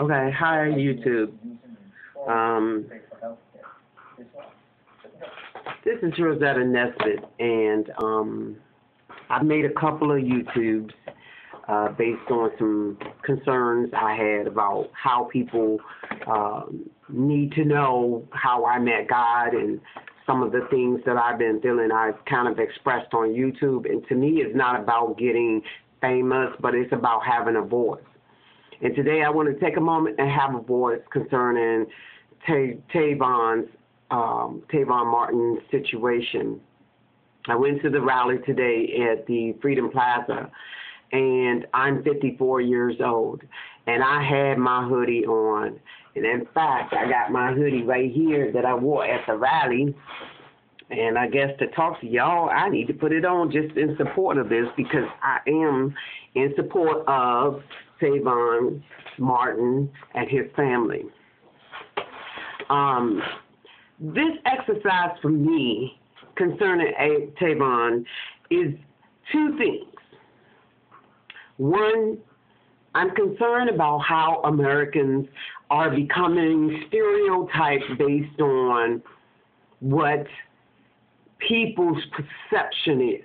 Okay, hi YouTube. Um, this is Rosetta Nesbitt, and I've made a couple of YouTubes based on some concerns I had about how people need to know how I met God and some of the things that I've been feeling I've kind of expressed on YouTube. And to me, it's not about getting famous, but it's about having a voice. And today I want to take a moment and have a voice concerning Trayvon Martin's situation. I went to the rally today at the Freedom Plaza, and I'm 54 years old, and I had my hoodie on. And in fact, I got my hoodie right here that I wore at the rally. And I guess to talk to y'all, I need to put it on just in support of this, because I am in support of Trayvon Martin and his family. This exercise for me concerning Trayvon is two things. One, I'm concerned about how Americans are becoming stereotyped based on what people's perception is,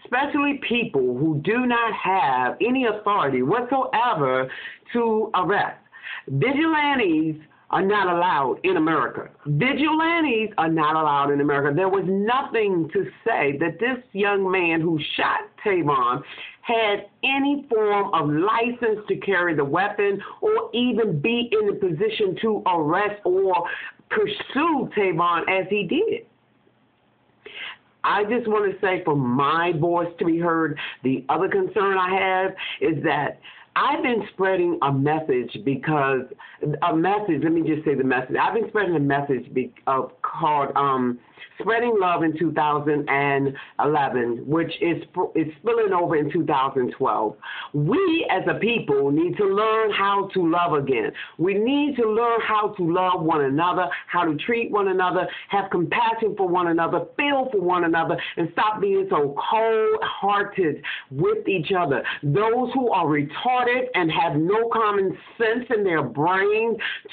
especially people who do not have any authority whatsoever to arrest. Vigilantes are not allowed in America. Vigilantes are not allowed in America. There was nothing to say that this young man who shot Trayvon had any form of license to carry the weapon or even be in the position to arrest or pursue Trayvon as he did. I just want to say, for my voice to be heard, the other concern I have is that I've been spreading a message because let me just say the message. I've been spreading a message called Spreading Love in 2011, which is spilling over in 2012. We as a people need to learn how to love again. We need to learn how to love one another, how to treat one another, have compassion for one another, feel for one another, and stop being so cold-hearted with each other. Those who are retarded and have no common sense in their brain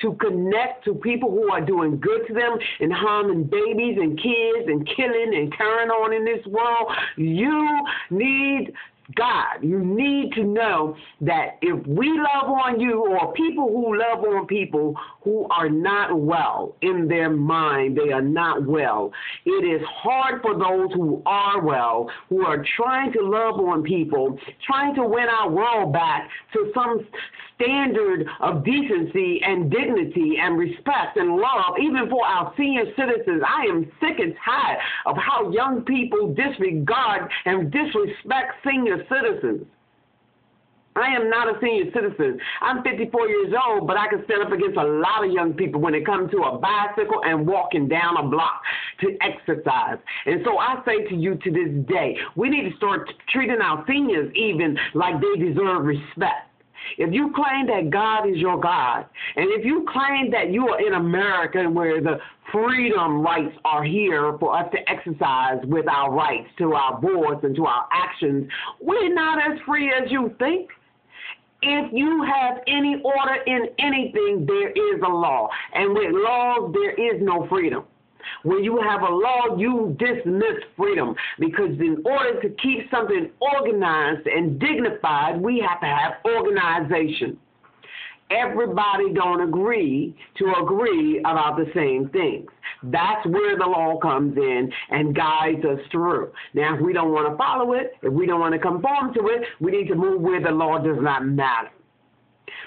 to connect to people who are doing good to them and harming babies and kids and killing and carrying on in this world, you need God. You need to know that if we love on you, or people who love on people who are not well in their mind, they are not well. It is hard for those who are well, who are trying to love on people, trying to win our world back to some standard of decency and dignity and respect and love, even for our senior citizens. I am sick and tired of how young people disregard and disrespect senior citizens. I am not a senior citizen. I'm 54 years old, but I can stand up against a lot of young people when it comes to a bicycle and walking down a block to exercise. And so I say to you to this day, we need to start treating our seniors even like they deserve respect. If you claim that God is your God, and if you claim that you are in America where the freedom rights are here for us to exercise with our rights to our voice and to our actions, we're not as free as you think. If you have any order in anything, there is a law. And with laws, there is no freedom. When you have a law, you dismiss freedom, because in order to keep something organized and dignified, we have to have organization. Everybody don't agree about the same things. That's where the law comes in and guides us through. Now, if we don't want to follow it, if we don't want to conform to it, we need to move where the law does not matter.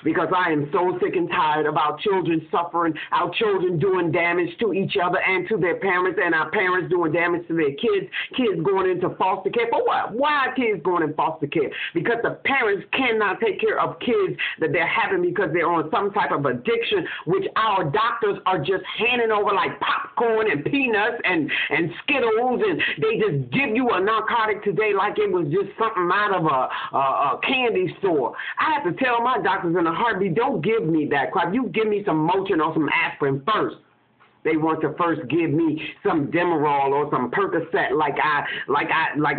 Because I am so sick and tired of our children suffering, our children doing damage to each other and to their parents, and our parents doing damage to their kids, kids going into foster care. For what? Why are kids going in foster care? Because the parents cannot take care of kids that they're having because they're on some type of addiction, which our doctors are just handing over like popcorn and peanuts and Skittles, and they just give you a narcotic today like it was just something out of a candy store. I have to tell my doctors in a heartbeat, don't give me that crap. You give me some Motrin or some aspirin first. They want to first give me some Demerol or some Percocet like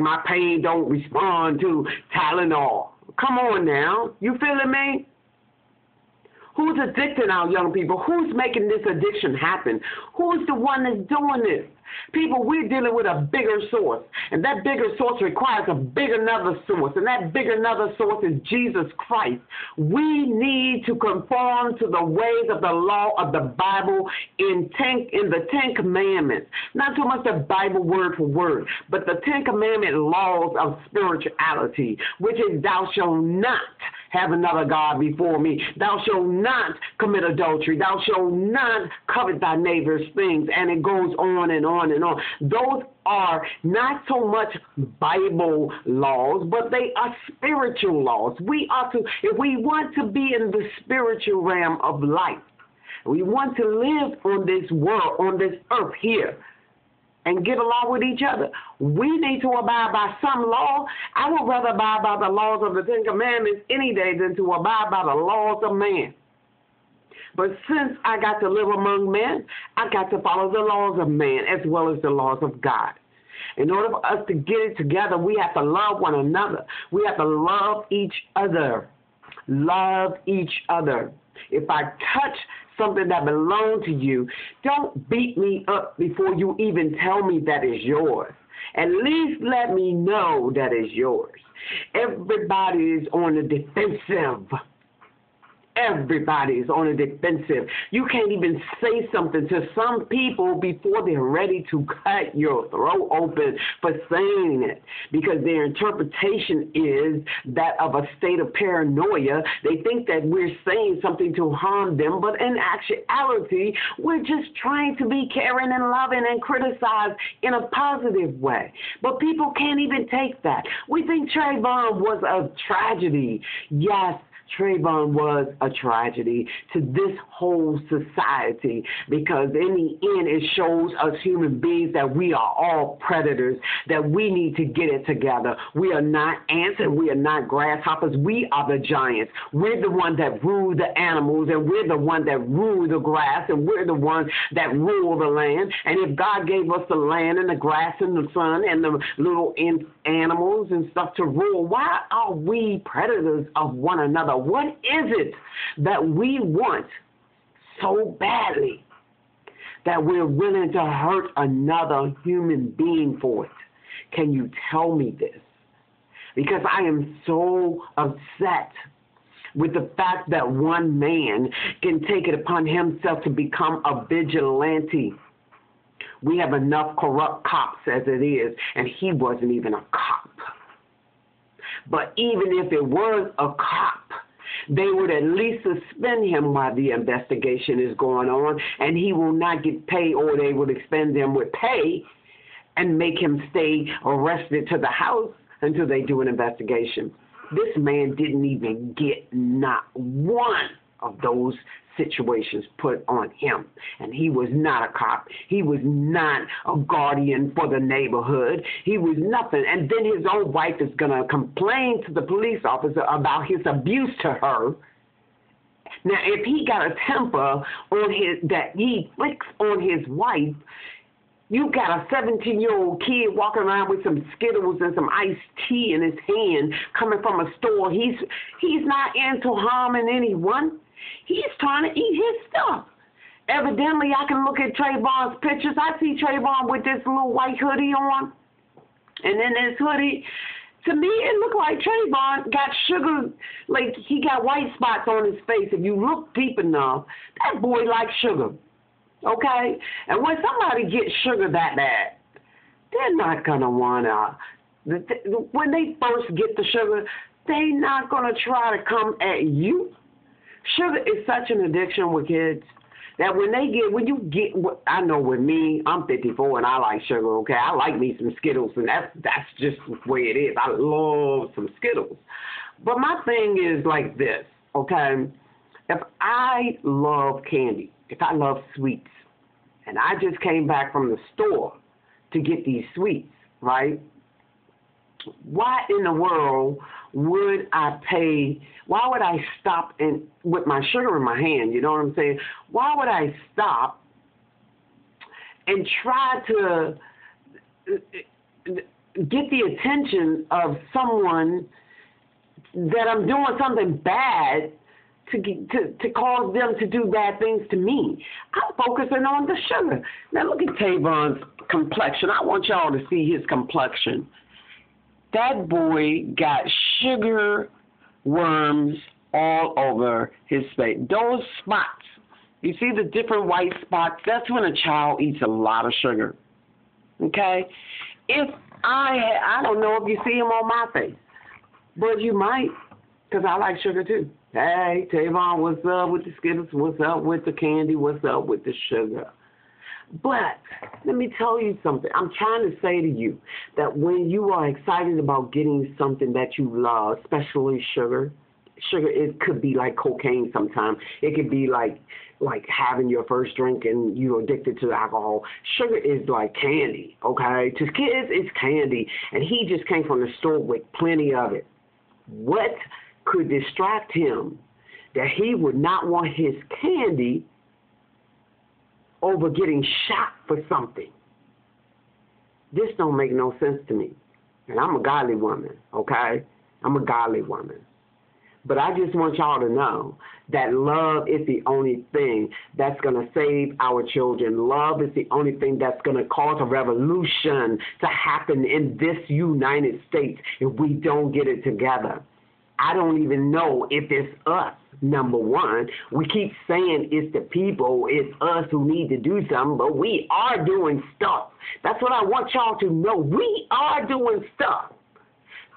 my pain don't respond to Tylenol. Come on now. You feeling me? Who's addicting our young people? Who's making this addiction happen? Who's the one that's doing this? People, we're dealing with a bigger source, and that bigger source requires a big another source, and that big another source is Jesus Christ. We need to conform to the ways of the law of the Bible in the Ten Commandments. Not so much the Bible word for word, but the Ten Commandment laws of spirituality, which is thou shalt not have another God before me. Thou shalt not commit adultery. Thou shalt not covet thy neighbor's things. And it goes on and on and on. Those are not so much Bible laws, but they are spiritual laws. We ought to, if we want to be in the spiritual realm of life, we want to live on this world, on this earth here, and get along with each other, we need to abide by some law. I would rather abide by the laws of the Ten Commandments any day than to abide by the laws of man. But since I got to live among men, I got to follow the laws of man as well as the laws of God. In order for us to get it together, we have to love one another. We have to love each other. Love each other. If I touch something that belongs to you, don't beat me up before you even tell me that is yours. At least let me know that is yours. Everybody is on the defensive. Everybody is on the defensive. You can't even say something to some people before they're ready to cut your throat open for saying it, because their interpretation is that of a state of paranoia. They think that we're saying something to harm them, but in actuality, we're just trying to be caring and loving and criticize in a positive way. But people can't even take that. We think Trayvon was a tragedy. Yes, Trayvon was a tragedy to this whole society, because in the end it shows us human beings that we are all predators, that we need to get it together. We are not ants and we are not grasshoppers. We are the giants. We're the ones that rule the animals, and we're the ones that rule the grass, and we're the ones that rule the land. And if God gave us the land and the grass and the sun and the little animals and stuff to rule, why are we predators of one another? What is it that we want so badly that we're willing to hurt another human being for it? Can you tell me this? Because I am so upset with the fact that one man can take it upon himself to become a vigilante. We have enough corrupt cops as it is, and he wasn't even a cop. But even if it was a cop, they would at least suspend him while the investigation is going on, and he will not get paid, or they would expend him with pay and make him stay arrested to the house until they do an investigation. This man didn't even get not one of those situations put on him. And he was not a cop. He was not a guardian for the neighborhood. He was nothing. And then his own wife is going to complain to the police officer about his abuse to her. Now, if he got a temper on that he flicks on his wife, you got a 17-year-old kid walking around with some Skittles and some iced tea in his hand coming from a store. He's not into harming anyone. He's trying to eat his stuff. Evidently, I can look at Trayvon's pictures. I see Trayvon with this little white hoodie on. And then this hoodie, to me, it looked like Trayvon got sugar, like he got white spots on his face. If you look deep enough, that boy likes sugar. Okay? And when somebody gets sugar that bad, they're not going to want to, when they first get the sugar, they're not going to try to come at you. Sugar is such an addiction with kids that I know with me, I'm 54 and I like sugar, okay? I like me some Skittles, and that's just the way it is. I love some Skittles. But my thing is like this, okay? If I love candy, if I love sweets, and I just came back from the store to get these sweets, right? Why in the world would I stop and with my sugar in my hand, you know what I'm saying? Why would I stop and try to get the attention of someone that I'm doing something bad to cause them to do bad things to me. I'm focusing on the sugar. Now look at Trayvon's complexion. I want y'all to see his complexion. That boy got sugar worms all over his face. Those spots, you see the different white spots? That's when a child eats a lot of sugar. Okay? If I don't know if you see them on my face, but you might, because I like sugar too. Hey, Trayvon, what's up with the Skittles? What's up with the candy? What's up with the sugar? But let me tell you something. I'm trying to say to you that when you are excited about getting something that you love, especially sugar, it could be like cocaine sometimes. It could be like having your first drink and you're addicted to alcohol. Sugar is like candy, okay? To kids, it's candy. And he just came from the store with plenty of it. What could distract him that he would not want his candy over getting shot for something? This don't make no sense to me. And I'm a godly woman, okay? I'm a godly woman. But I just want y'all to know that love is the only thing that's going to save our children. Love is the only thing that's going to cause a revolution to happen in this United States if we don't get it together. I don't even know if it's us, number one. We keep saying it's the people, it's us who need to do something, but we are doing stuff. That's what I want y'all to know. We are doing stuff.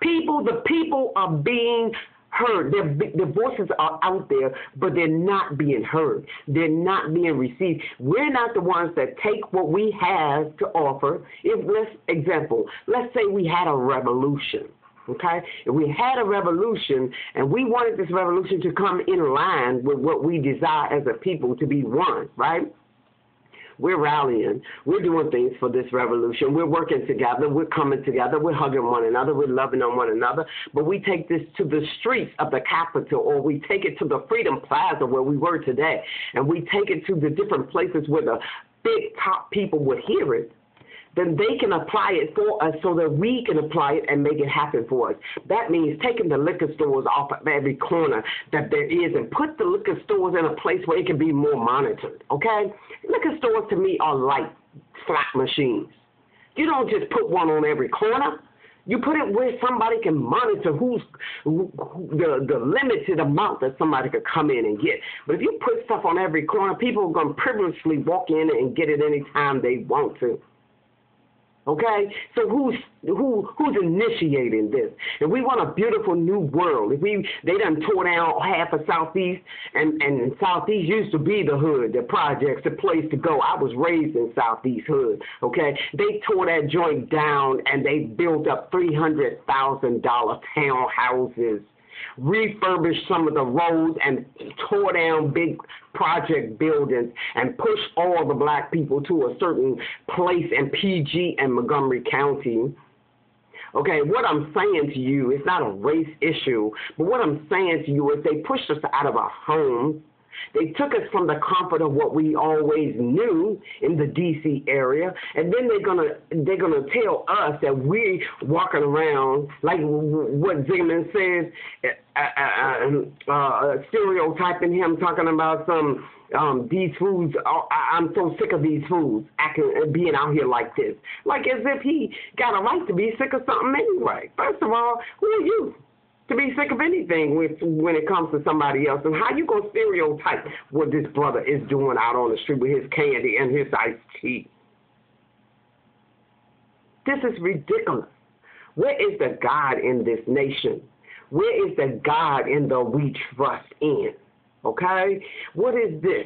The people are being heard. Their voices are out there, but they're not being heard. They're not being received. We're not the ones that take what we have to offer. Let's say we had a revolution. Okay? If we had a revolution and we wanted this revolution to come in line with what we desire as a people to be one, right? We're rallying. We're doing things for this revolution. We're working together. We're coming together. We're hugging one another. We're loving on one another. But we take this to the streets of the Capitol, or we take it to the Freedom Plaza where we were today, and we take it to the different places where the big top people would hear it. Then they can apply it for us so that we can apply it and make it happen for us. That means taking the liquor stores off of every corner that there is and put the liquor stores in a place where it can be more monitored, okay? Liquor stores to me are like slot machines. You don't just put one on every corner. You put it where somebody can monitor the limited amount that somebody could come in and get. But if you put stuff on every corner, people are going to privilegedly walk in and get it anytime they want to. Okay, so who's initiating this? If we want a beautiful new world, they done tore down half of Southeast, and Southeast used to be the hood, the projects, the place to go. I was raised in Southeast hood. Okay, they tore that joint down and they built up $300,000 townhouses, refurbished some of the roads and tore down big project buildings and pushed all the black people to a certain place in PG and Montgomery County. Okay, what I'm saying to you is not a race issue, but what I'm saying to you is they pushed us out of our homes. They took us from the comfort of what we always knew in the D.C. area, and then they're gonna tell us that we're walking around like what Zimmerman says, stereotyping him, talking about these foods. I'm so sick of these foods being out here like this, like as if he got a right to be sick of something anyway. First of all, who are you to be sick of anything when it comes to somebody else? And how you gonna stereotype what this brother is doing out on the street with his candy and his iced tea? This is ridiculous. Where is the God in this nation? Where is the God in the we trust in? Okay? What is this?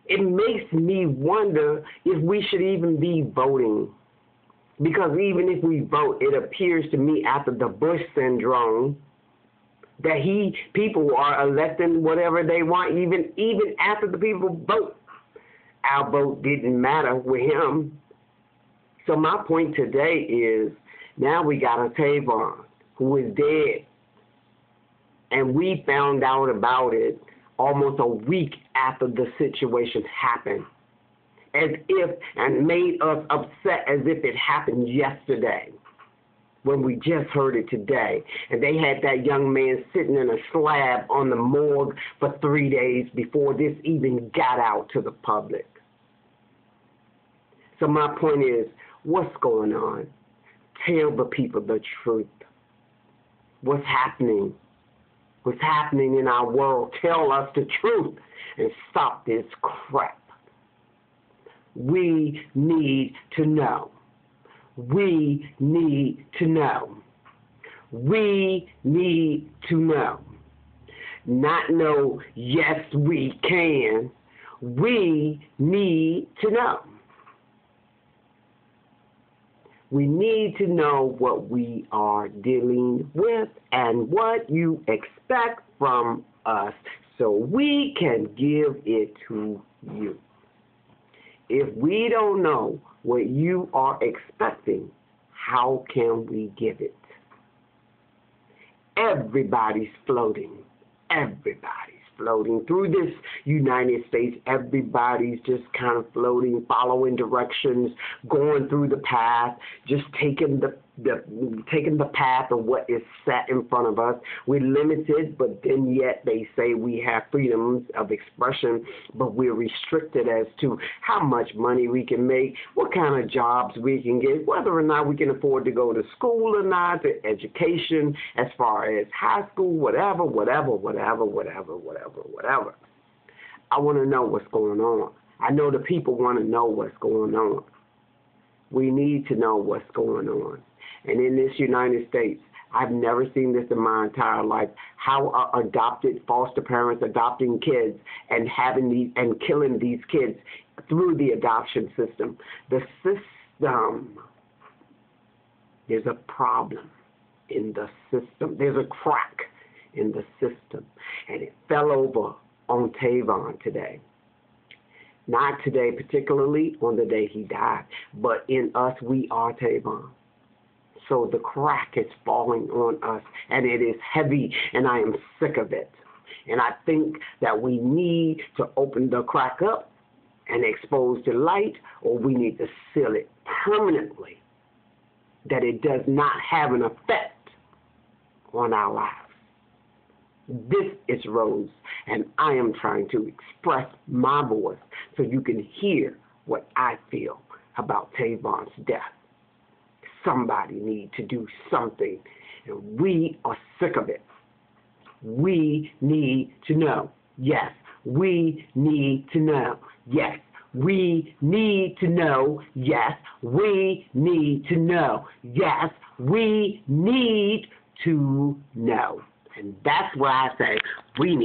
It makes me wonder if we should even be voting. Because even if we vote, it appears to me after the Bush syndrome that people are electing whatever they want, even after the people vote. Our vote didn't matter with him. So my point today is now we got a Trayvon who is dead. And we found out about it almost a week after the situation happened. And made us upset as if it happened yesterday. when we just heard it today. And they had that young man sitting in a slab on the morgue for 3 days before this even got out to the public. So my point is, what's going on? Tell the people the truth. What's happening? What's happening in our world? Tell us the truth and stop this crap. We need to know. We need to know. We need to know. Not know, yes, we can. We need to know. We need to know what we are dealing with and what you expect from us so we can give it to you. If we don't know what you are expecting, how can we give it? Everybody's floating. Everybody's floating through this United States. Everybody's just kind of floating, following directions, going through the path, just taking the path of what is set in front of us. We're limited, but then yet they say we have freedoms of expression, but we're restricted as to how much money we can make, what kind of jobs we can get, whether or not we can afford to go to school or not, the education as far as high school, whatever. I want to know what's going on. I know the people want to know what's going on. We need to know what's going on. And in this United States, I've never seen this in my entire life, how adopted foster parents adopting kids and having these and killing these kids through the adoption system. The system, there's a problem in the system. There's a crack in the system. And it fell over on Trayvon today. Not today, particularly on the day he died, but in us, we are Trayvon. So the crack is falling on us, and it is heavy, and I am sick of it. And I think that we need to open the crack up and expose the light, or we need to seal it permanently, that it does not have an effect on our lives. This is Rose, and I am trying to express my voice so you can hear what I feel about Trayvon's death. Somebody need to do something, and we are sick of it. We need to know. Yes, we need to know. Yes, we need to know. Yes, we need to know. Yes, we need to know. And that's why I say we need